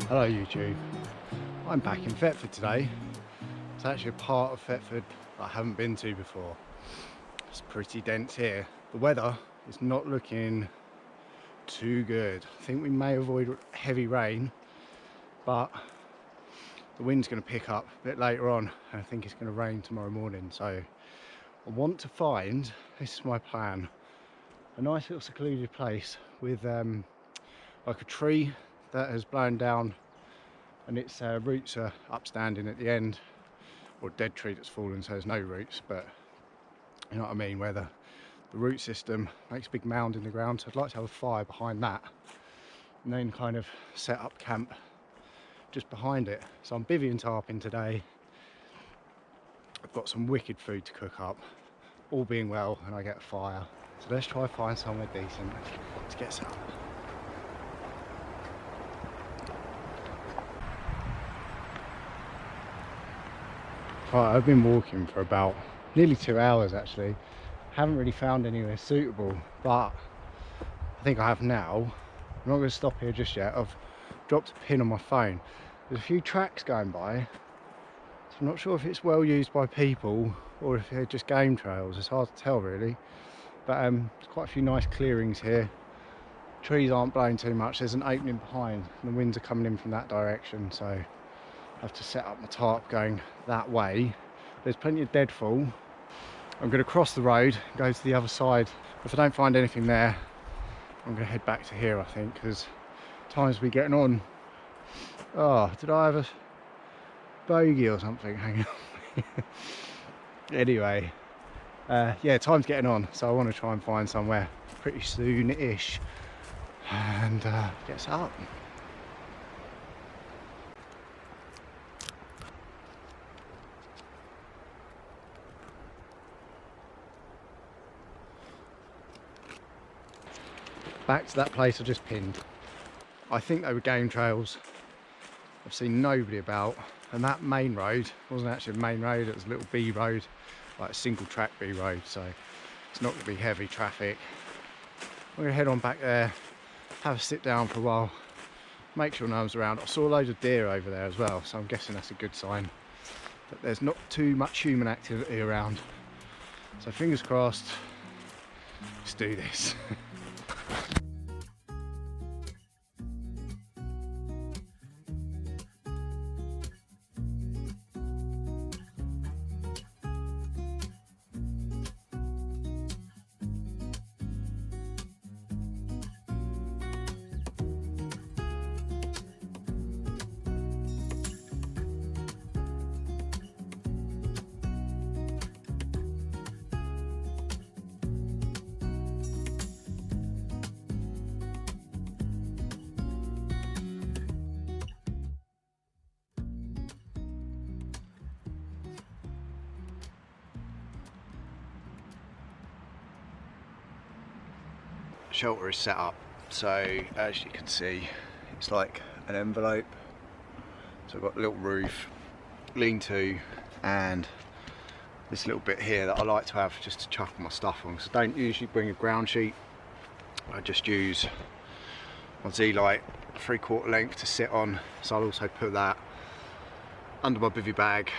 Hello YouTube, I'm back in Thetford today. It's actually a part of Thetford I haven't been to before. It's pretty dense here. The weather is not looking too good. I think we may avoid heavy rain, but the wind's going to pick up a bit later on and I think it's going to rain tomorrow morning. So I want to find, this is my plan, a nice little secluded place with like a tree that has blown down and its roots are upstanding at the end, or a dead tree that's fallen so there's no roots, but you know what I mean, where the root system makes a big mound in the ground. So I'd like to have a fire behind that and then kind of set up camp just behind it. So I'm bivvying and tarping today. I've got some wicked food to cook up, all being well, and I get a fire. So let's try and find somewhere decent to get set up. Right, I've been walking for about nearly 2 hours actually. Haven't really found anywhere suitable, but I think I have now. I'm not going to stop here just yet. I've dropped a pin on my phone. There's a few tracks going by, so I'm not sure if it's well used by people or if they're just game trails. It's hard to tell really, but there's quite a few nice clearings here. Trees aren't blowing too much. There's an opening behind and the winds are coming in from that direction, so I have to set up my tarp going that way. There's plenty of deadfall. I'm going to cross the road, go to the other side. If I don't find anything there, I'm going to head back to here, I think, because time's be getting on. Oh, did I have a bogey or something hanging on? Anyway, yeah, time's getting on, so I want to try and find somewhere pretty soon-ish and get set up. Back to that place I just pinned. I think they were game trails. I've seen nobody about, and that main road wasn't actually a main road, it was a little B road, like a single track B road, so it's not going to be heavy traffic. I'm going to head on back there, have a sit down for a while, make sure no one's around. I saw loads of deer over there as well, so I'm guessing that's a good sign that there's not too much human activity around. So fingers crossed, let's do this. Shelter is set up, so as you can see it's like an envelope. So I've got a little roof, lean-to, and this little bit here that I like to have just to chuck my stuff on, because I don't usually bring a ground sheet. I just use my Z-Lite 3/4 length to sit on, so I'll also put that under my bivvy bag,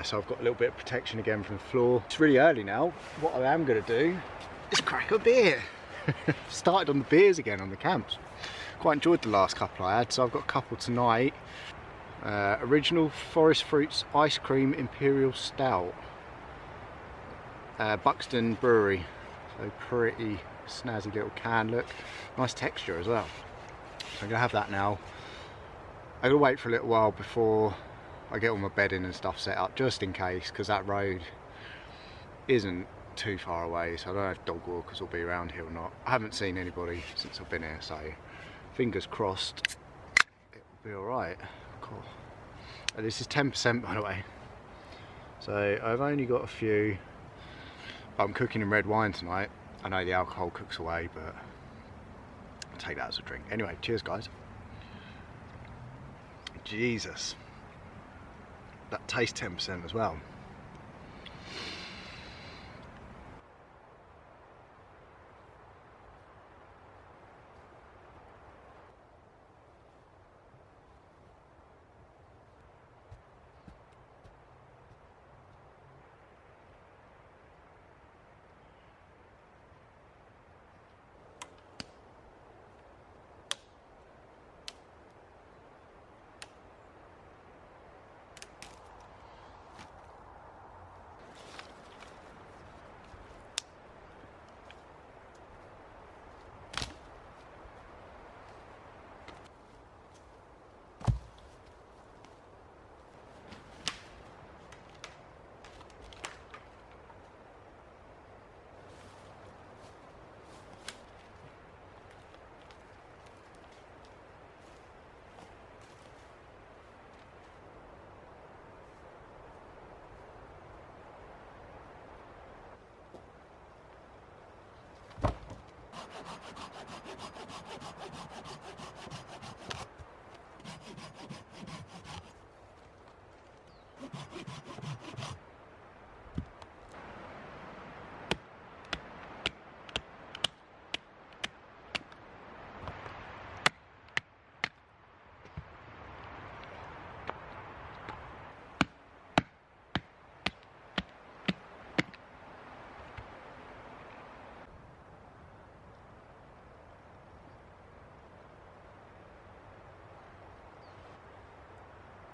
so I've got a little bit of protection again from the floor. It's really early now. What I am going to do is crack a beer. Started on the beers again on the camps. Quite enjoyed the last couple I had, so I've got a couple tonight. Original Forest Fruits Ice Cream Imperial Stout, Buxton Brewery, so pretty snazzy little can. Look, nice texture as well. So I'm gonna have that now. I'm gonna wait for a little while before I get all my bedding and stuff set up, just in case, because that road isn't too far away, so I don't know if dog walkers will be around here or not. I haven't seen anybody since I've been here, so fingers crossed it will be alright. Cool. This is 10% by the way, so I've only got a few. I'm cooking in red wine tonight. I know the alcohol cooks away, but I'll take that as a drink. Anyway, cheers guys. Jesus, that tastes 10% as well.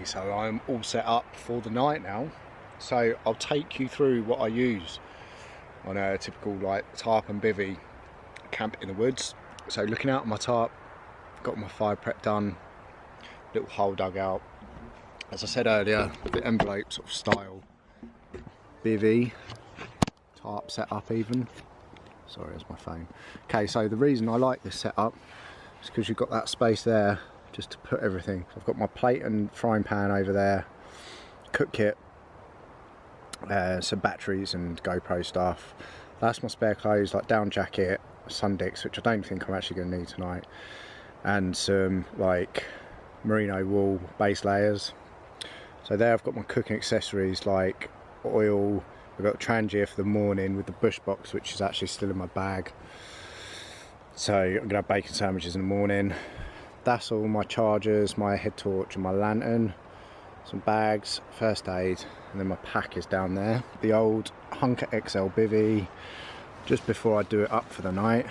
So I'm all set up for the night now. So I'll take you through what I use on a typical like tarp and bivvy camp in the woods. So looking out at my tarp, got my fire prep done, little hole dug out. As I said earlier, the envelope sort of style bivvy, tarp setup even. Sorry, that's my phone. Okay, so the reason I like this setup is because you've got that space there just to put everything. I've got my plate and frying pan over there, cook kit, some batteries and GoPro stuff. That's my spare clothes, like down jacket, Sundicks, which I don't think I'm actually going to need tonight, and some like merino wool base layers. So there I've got my cooking accessories like oil. I've got Trangia for the morning with the bush box, which is actually still in my bag. So I'm going to have bacon sandwiches in the morning. That's all my chargers, my head torch and my lantern, some bags, first aid, and then my pack is down there. The old Hunker XL bivvy, just before I do it up for the night.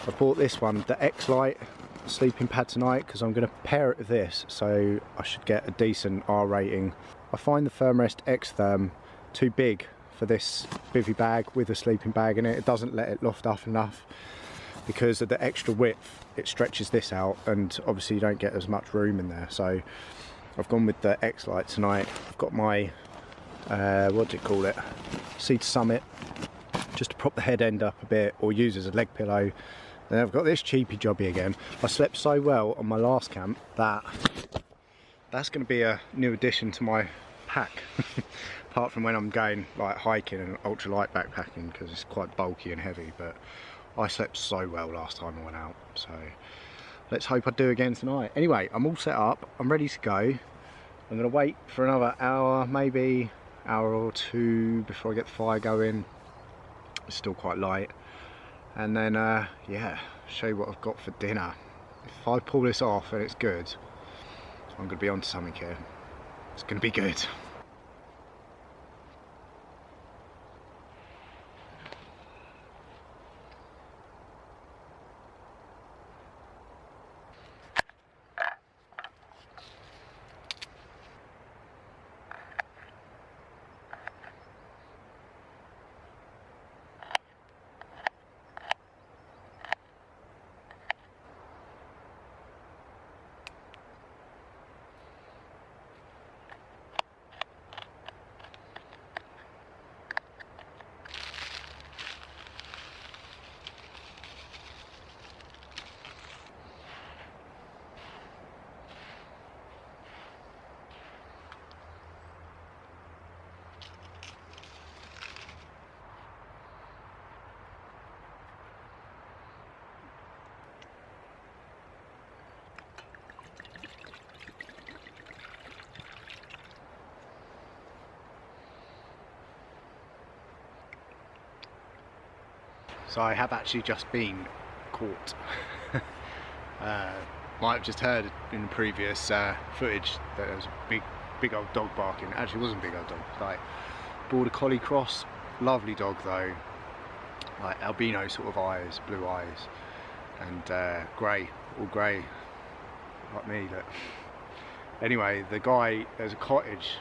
I bought this one, the X-Lite sleeping pad tonight, because I'm going to pair it with this, so I should get a decent R rating. I find the Thermarest X-Therm too big for this bivvy bag with a sleeping bag in it. It doesn't let it loft up enough. Because of the extra width, it stretches this out, and obviously you don't get as much room in there. So I've gone with the X-Lite tonight. I've got my, what do you call it, Sea to Summit, just to prop the head end up a bit or use as a leg pillow. Then I've got this cheapy jobby again. I slept so well on my last camp that that's going to be a new addition to my pack. Apart from when I'm going like hiking and ultralight backpacking, because it's quite bulky and heavy, but I slept so well last time I went out, so let's hope I do again tonight. Anyway, I'm all set up, I'm ready to go. I'm going to wait for another hour, maybe hour or two before I get the fire going. It's still quite light. And then, yeah, show you what I've got for dinner. If I pull this off and it's good, I'm going to be onto something here. It's going to be good. So I have actually just been caught. Might have just heard in the previous footage that there was a big old dog barking. Actually, it wasn't a big old dog. Like border collie cross, lovely dog though. Like albino sort of eyes, blue eyes, and grey, all grey, like me. Look. Anyway, the guy, there's a cottage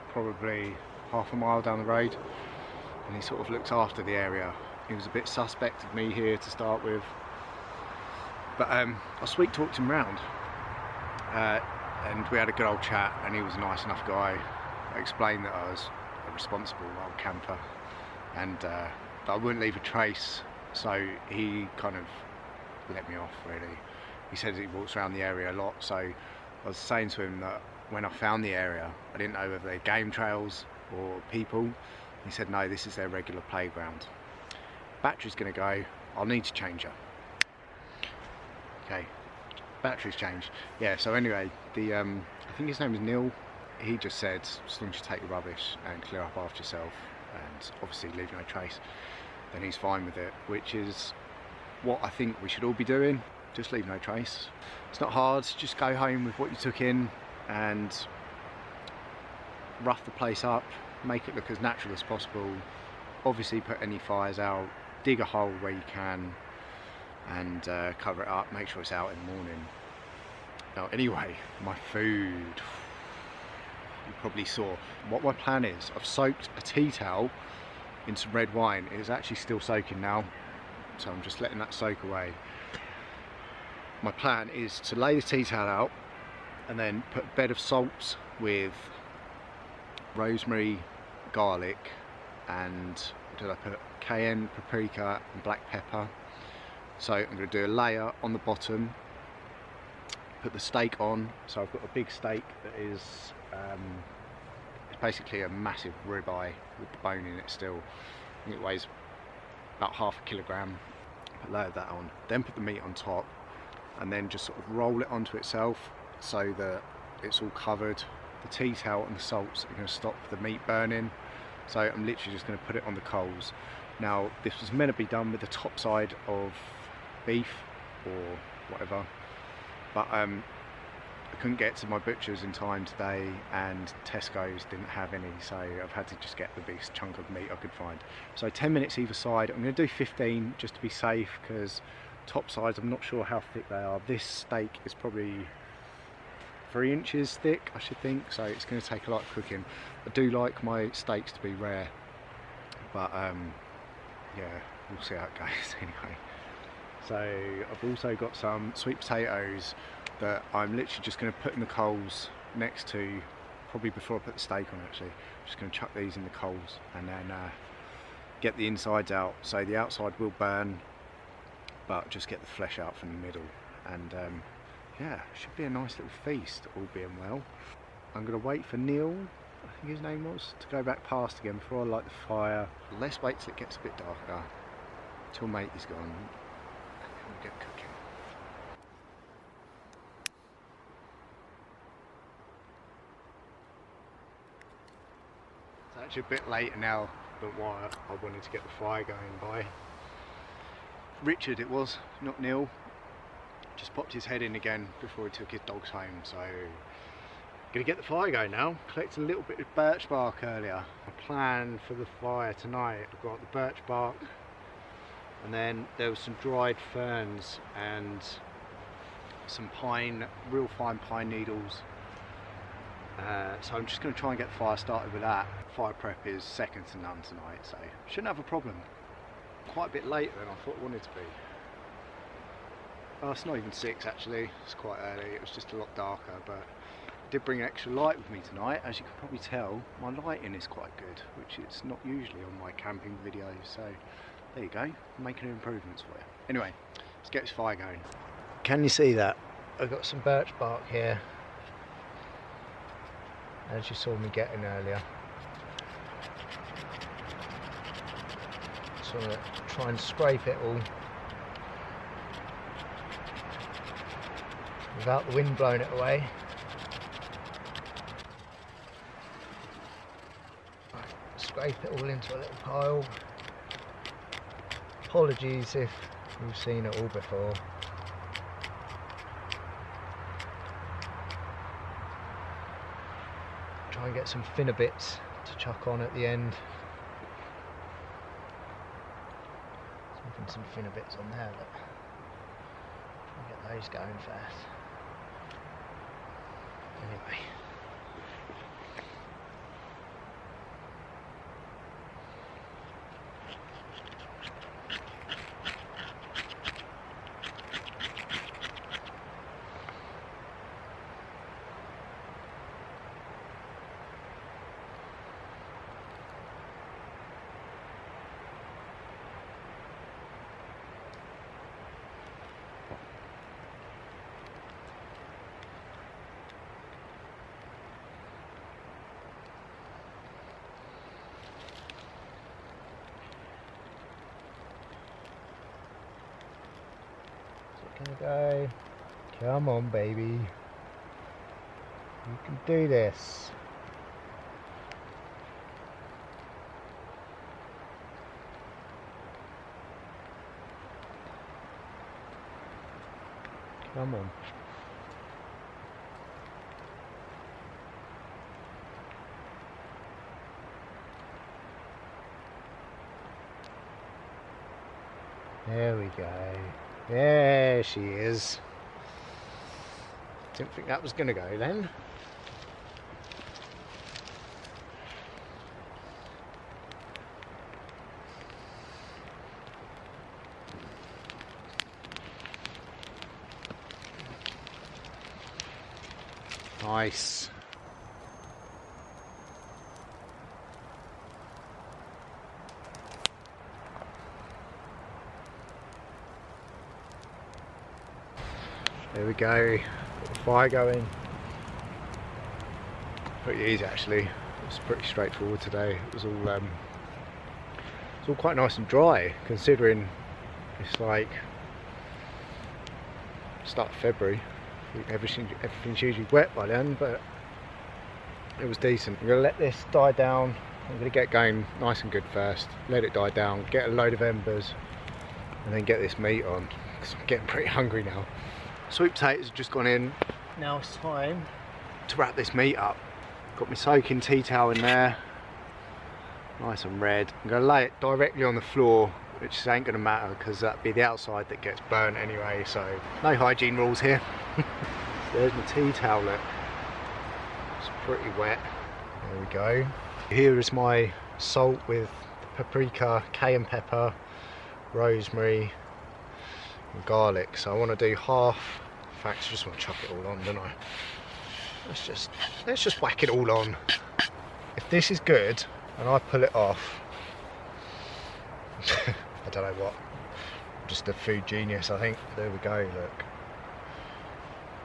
probably half a mile down the road, and he sort of looks after the area. He was a bit suspect of me here to start with, but I sweet talked him round, and we had a good old chat, and he was a nice enough guy. I explained that I was a responsible old camper, and that I wouldn't leave a trace, so he kind of let me off really. He said he walks around the area a lot, so I was saying to him that when I found the area, I didn't know whether they're game trails or people. He said no, this is their regular playground. Battery's going to go, I'll need to change her. Okay, battery's changed. Yeah, so anyway, I think his name is Neil. He just said, as long as you take your rubbish and clear up after yourself, and obviously leave no trace, then he's fine with it, which is what I think we should all be doing. Just leave no trace. It's not hard, just go home with what you took in and rough the place up, make it look as natural as possible. Obviously put any fires out, dig a hole where you can, and cover it up, make sure it's out in the morning. Now anyway, my food, you probably saw. What my plan is, I've soaked a tea towel in some red wine. It is actually still soaking now, so I'm just letting that soak away. My plan is to lay the tea towel out and then put a bed of salts with rosemary, garlic, and did I put cayenne, paprika and black pepper. So I'm going to do a layer on the bottom, put the steak on. So I've got a big steak that is it's basically a massive ribeye with the bone in it still. I think it weighs about ½ kilogram. Put a layer of that on, then put the meat on top, and then just sort of roll it onto itself so that it's all covered. The tea towel and the salts are going to stop the meat burning, so I'm literally just going to put it on the coals. Now this was meant to be done with the top side of beef or whatever, but I couldn't get to my butcher's in time today, and Tesco's didn't have any, so I've had to just get the biggest chunk of meat I could find. So 10 minutes either side. I'm going to do 15 just to be safe, because top sides, I'm not sure how thick they are. This steak is probably 3 inches thick, I should think, so it's going to take a lot of cooking. I do like my steaks to be rare, but yeah, we'll see how it goes anyway. So I've also got some sweet potatoes that I'm literally just going to put in the coals next to, probably before I put the steak on actually. I'm just going to chuck these in the coals and then get the insides out. So the outside will burn, but just get the flesh out from the middle. And yeah, should be a nice little feast, all being well. I'm going to wait for Neil, I think his name was, to go back past again before I light the fire. Let's wait till it gets a bit darker, till mate is gone, and then we'll get cooking. It's actually a bit later now than what I wanted to get the fire going by. Richard it was, not Neil, just popped his head in again before he took his dogs home, so gonna get the fire going now. Collected a little bit of birch bark earlier. My plan for the fire tonight, I've got the birch bark, and then there was some dried ferns and some pine, real fine pine needles. So I'm just going to try and get the fire started with that. Fire prep is second to none tonight, so shouldn't have a problem. Quite a bit later than I thought it wanted to be. Oh, it's not even 6 actually, it's quite early, it was just a lot darker, but I did bring extra light with me tonight. As you can probably tell, my lighting is quite good, which it's not usually on my camping videos, so there you go, I'm making improvements for you. Anyway, let's get this fire going. Can you see that? I've got some birch bark here, as you saw me getting earlier. Just want to try and scrape it all without the wind blowing it away. Right, scrape it all into a little pile. Apologies if you've seen it all before. Try and get some thinner bits to chuck on at the end. Some thinner bits on there, look. Try and get those going first. Anyway. Can you go? Come on, baby. You can do this. Come on. There we go. There she is. Didn't think that was going to go then. Nice. There we go. Got the fire going. Pretty easy actually. It was pretty straightforward today. It was all quite nice and dry considering it's like start of February. Everything's usually wet by then, but it was decent. I'm going to let this die down. I'm going to get going nice and good first, let it die down, get a load of embers, and then get this meat on, because I'm getting pretty hungry now. Sweet potatoes have just gone in. Now it's time to wrap this meat up. Got my soaking tea towel in there, nice and red. I'm going to lay it directly on the floor, which ain't going to matter because that'd be the outside that gets burnt anyway, so no hygiene rules here. So there's my tea towel, look. It's pretty wet. There we go. Here is my salt with paprika, cayenne pepper, rosemary and garlic. So I want to do half. In fact, I just want to chuck it all on, don't I? Let's just whack it all on. If this is good and I pull it off, I don't know what, I'm just a food genius I think. There we go, look.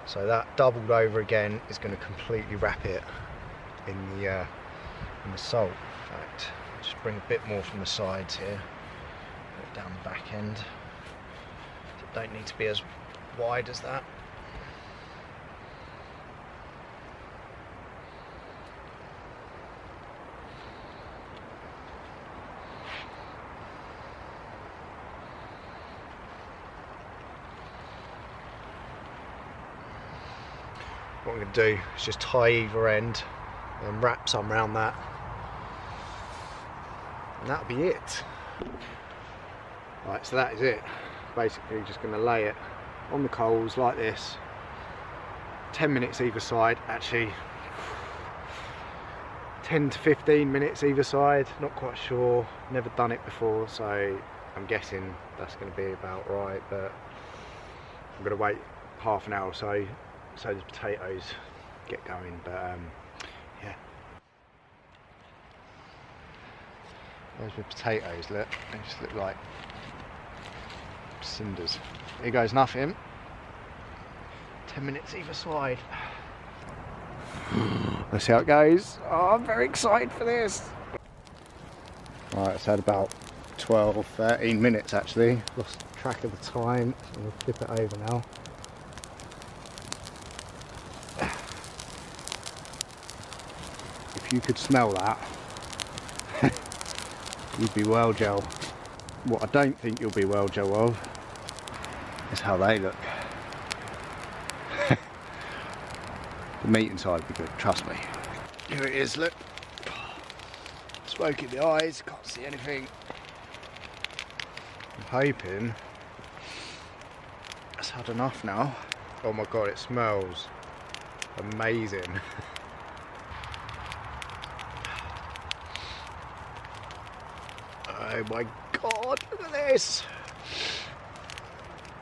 So that doubled over again is going to completely wrap it in the salt. In fact, just bring a bit more from the sides here, put it down the back end. It don't need to be as wide as that. What I'm going to do is just tie either end and wrap some around that, and that'll be it. Right, so that is it. Basically just going to lay it on the coals like this, 10 minutes either side, actually 10 to 15 minutes either side, not quite sure, never done it before, so I'm guessing that's going to be about right, but I'm going to wait half an hour or so the potatoes get going, but yeah. There's the potatoes, look, they just look like cinders. Here goes nothing. 10 minutes either side. Let's see how it goes. Oh, I'm very excited for this. Right, it's had about 12, 13 minutes actually. Lost track of the time, so I'm going to flip it over now. If you could smell that, you'd be well gel. What I don't think you'll be well gel of is how they look. The meat inside will be good, trust me. Here it is, look. Smoke in the eyes, can't see anything. I'm hoping it's had enough now. Oh my god, it smells amazing. Oh my god, look at this!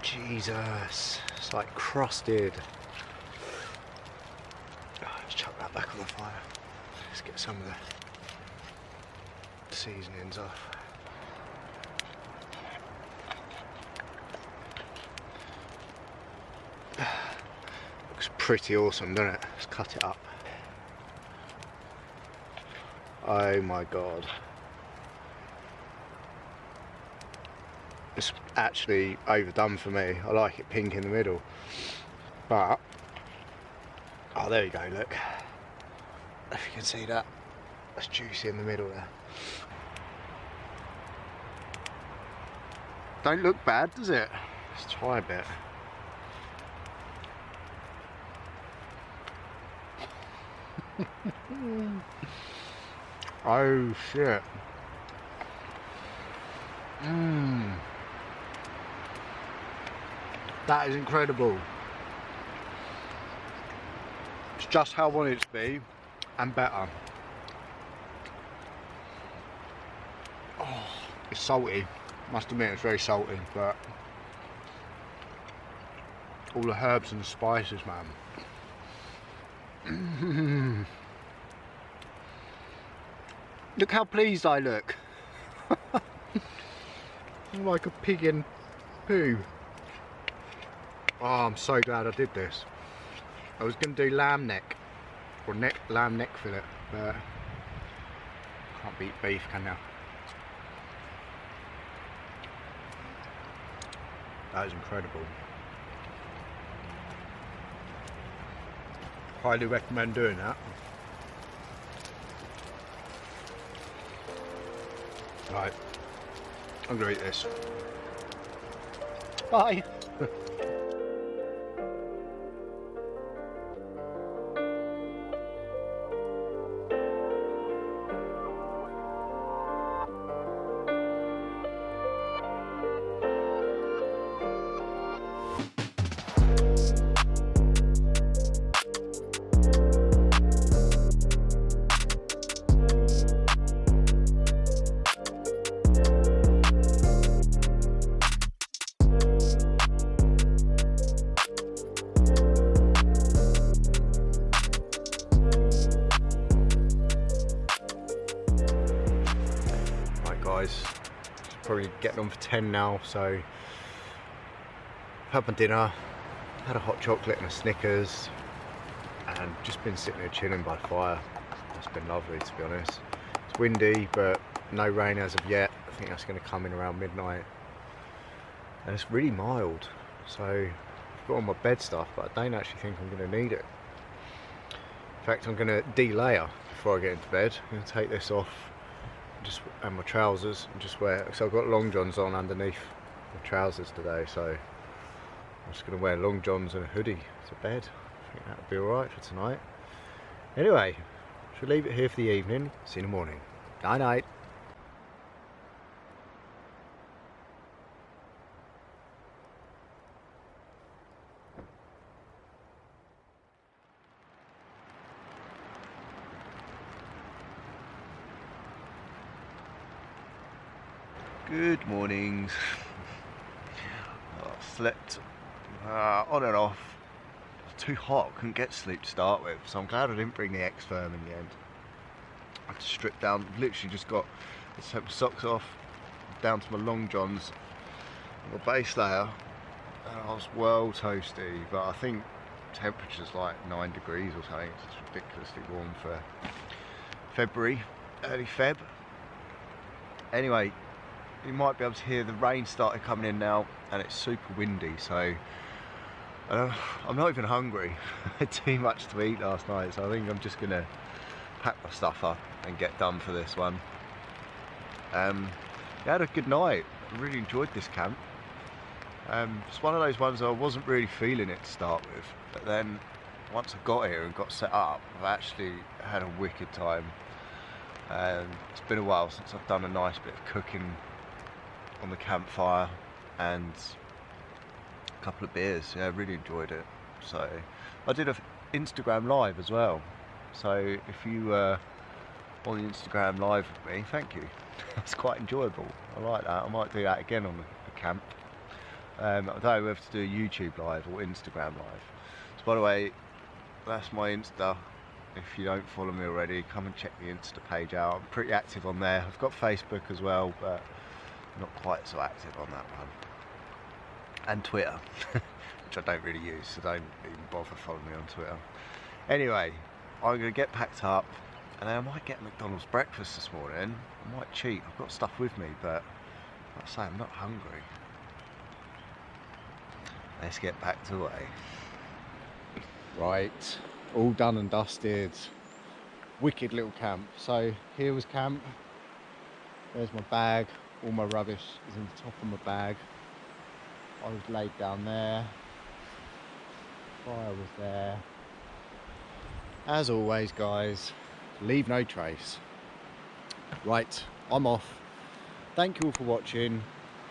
Jesus, it's like crusted. Oh, let's chuck that back on the fire. Let's get some of the seasonings off. Looks pretty awesome, doesn't it? Let's cut it up. Oh my god. It's actually overdone for me. I like it pink in the middle, but oh, there you go, look, if you can see that, that's juicy in the middle there. Don't look bad, does it? Let's try a bit. Oh shit. That is incredible. It's just how I want it to be, and better. Oh, it's salty. Must admit it's very salty, but all the herbs and the spices, man. Look how pleased I look. I'm like a pig in poo. Oh, I'm so glad I did this. I was going to do lamb neck, or lamb neck fillet, but can't beat beef, can you? That is incredible. Highly recommend doing that. Right, I'm gonna eat this. Bye. Probably getting on for 10 now, so had my dinner, had a hot chocolate and a Snickers, and just been sitting there chilling by the fire. It's been lovely, to be honest. It's windy, but no rain as of yet. I think that's going to come in around midnight, and it's really mild, so I've got all my bed stuff, but I don't actually think I'm going to need it. In fact, I'm going to de-layer before I get into bed. I'm going to take this off and my trousers and just wear, so I've got long johns on underneath my trousers today, so I'm just going to wear long johns and a hoodie to bed. I think that'll be alright for tonight. Anyway, should leave it here for the evening. See you in the morning. Night night. Good mornings. I slept on and off. It was too hot, couldn't get sleep to start with, so I'm glad I didn't bring the X-Firm in the end. I had to strip down, literally just got, let's take my socks off, down to my long johns, my base layer, and I was well toasty, but I think temperature's like 9 degrees or something. It's ridiculously warm for February, early Feb. Anyway, you might be able to hear the rain started coming in now, and it's super windy, so I'm not even hungry. I had too much to eat last night, so I think I'm just gonna pack my stuff up and get done for this one. I had a good night. I really enjoyed this camp. It's one of those ones I wasn't really feeling it to start with, but then once I got here and got set up, I've actually had a wicked time. It's been a while since I've done a nice bit of cooking on the campfire and a couple of beers. Yeah, I really enjoyed it. So I did an Instagram live as well, so if you were on the Instagram live with me, thank you. It's quite enjoyable. I like that. I might do that again on the camp. I don't know whether to do a YouTube live or Instagram live. So by the way, that's my Insta. If you don't follow me already, come and check the Insta page out. I'm pretty active on there. I've got Facebook as well, but not quite so active on that one. And Twitter, which I don't really use, so don't even bother following me on Twitter. Anyway, I'm going to get packed up, and then I might get McDonald's breakfast this morning. I might cheat. I've got stuff with me, but like I say, I'm not hungry. let's get back to work. Right, all done and dusted. Wicked little camp. So here was camp. There's my bag. All my rubbish is in the top of my bag. I was laid down there. Fire was there. As always, guys, leave no trace. Right, I'm off. Thank you all for watching.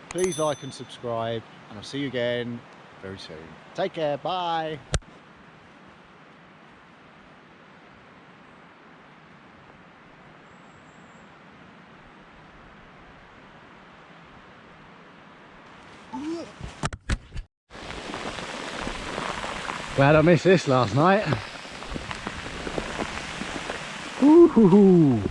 Please like and subscribe, and I'll see you again very soon. Take care, bye. Glad I missed this last night. Woo-hoo-hoo.